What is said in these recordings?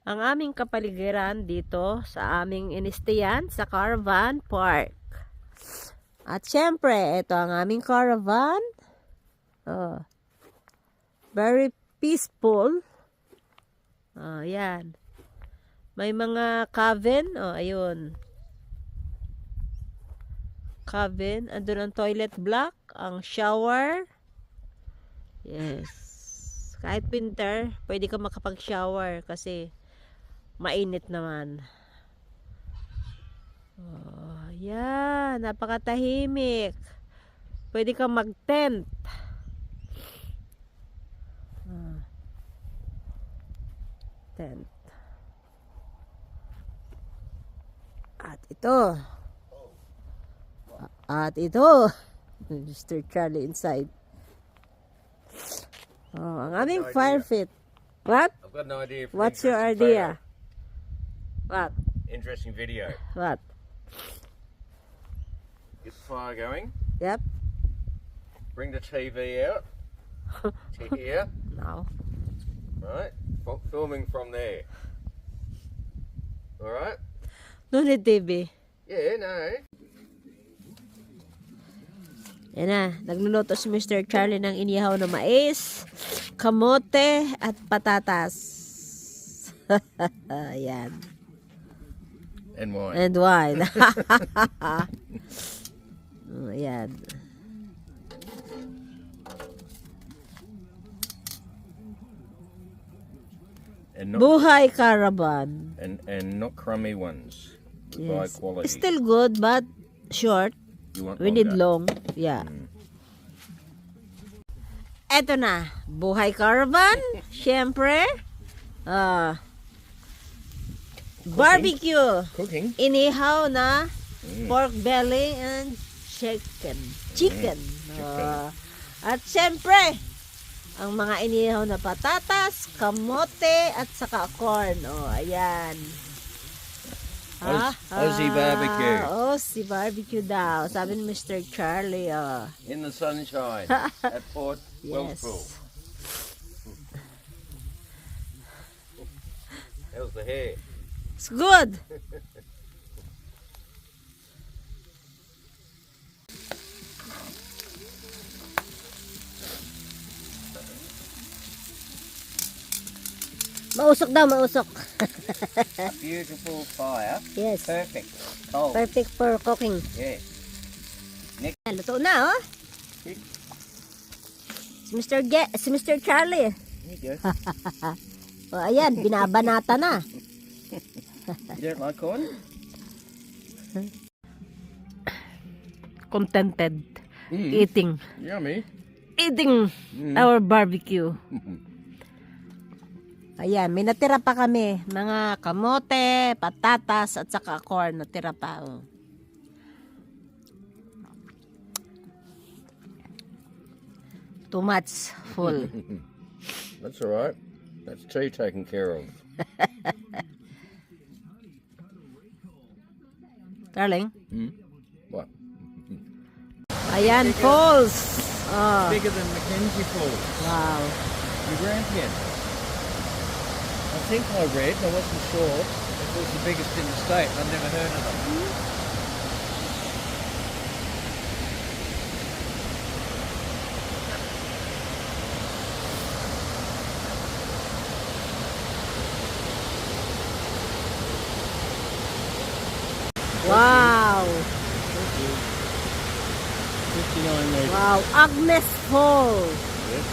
ang aming kapaligiran dito sa aming inistayan sa Caravan Park. At syempre, ito ang aming caravan. Very peaceful. Yan. May mga cabin. Ayun. Cabin. Andun ang toilet block. Ang shower. Yes. Kahit winter, pwede ka makapag-shower kasi mainit naman. Yan. Napakatahimik. Pwede ka mag-tent. Tent. At ito. Mr. Charlie inside. Ang aming fire pit. What? I've got an idea. For What's your interesting idea? photo. What? Interesting video. What? Get the fire going. Yep. Bring the TV out to here. No. Right. Filming from there. All right. No need TV. Yeah. No. Yan na. Nagluluto si Mr. Charlie ng inihaw na mais, kamote, at patatas. Yan. And wine. And wine. Yan. And not Buhay Caravan. and not crummy ones. By Yes. quality. Still good, but short. You want We need longer. long. Yeah. Eto na. Buhay Caravan. Siyempre. Barbecue. Cooking. Inihaw na pork belly and chicken. At siyempre, ang mga inihaw na patatas, kamote, at saka corn. Ayan. Aussie barbecue. Aussie barbecue daw. Sabi ni Mr. Charlie. In the sunshine at Port Wellsville. How's the hair? It's good. Mausok daw, mausok. A beautiful fire. Yes. Perfect. Cold. Perfect for cooking. Yeah. Luto na, oh. Si Mr. Charlie. There you go. Ayan, binabanata na. You don't like corn? Contented. Eating Yummy. our barbecue. Ayan, may natira pa kami. Mga kamote, patatas, at saka corn. Natira pa. Too much full. That's all right. That's tea taken care of. Darling. What? Ayan, falls. Bigger than Mackenzie Falls. Wow. Your Grampian. I think I read, I wasn't sure, it was the biggest in the state. I've never heard of them. Wow. 59 metres. Wow. Agnes Falls. Yes.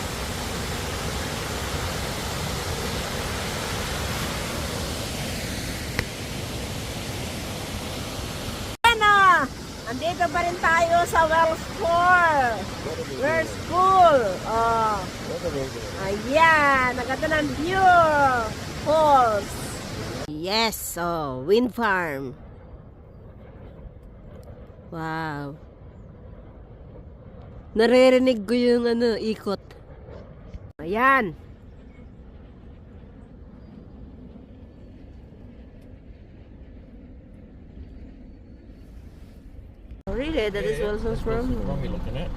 Andito pa rin tayo sa Wells School. Ayan, naganda ng view. Falls. Yes, wind farm. Wow. Naririnig ko yung ikot. Ayan. Really? That is Wilson's from? What are we looking at?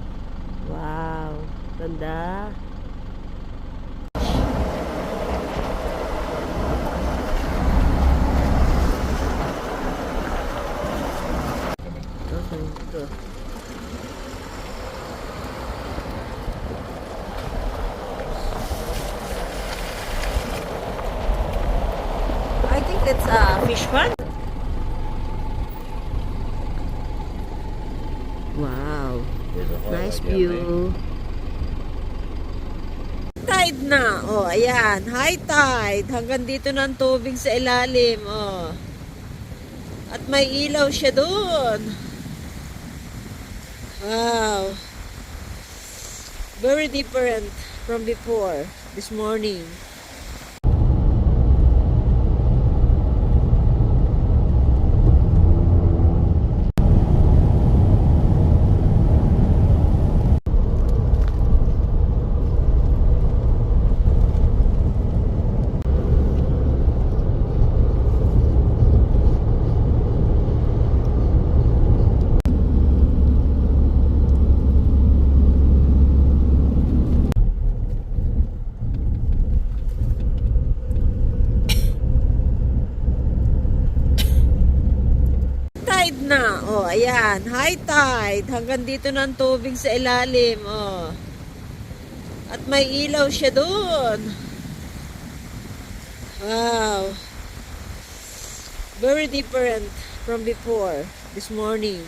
Wow. Ganda. I think that's a fish pond. Wow. There's a highway Nice down there. view. Tide na. Oh, ayan. High tide. Hanggang dito na ang tubig sa ilalim. Oh. At may ilaw siya doon. Wow. Very different from before this morning. Tide na. Oh, ayan. High tide. Hanggang dito na ang tubig sa ilalim. Oh. At may ilaw siya doon. Wow. Very different from before this morning.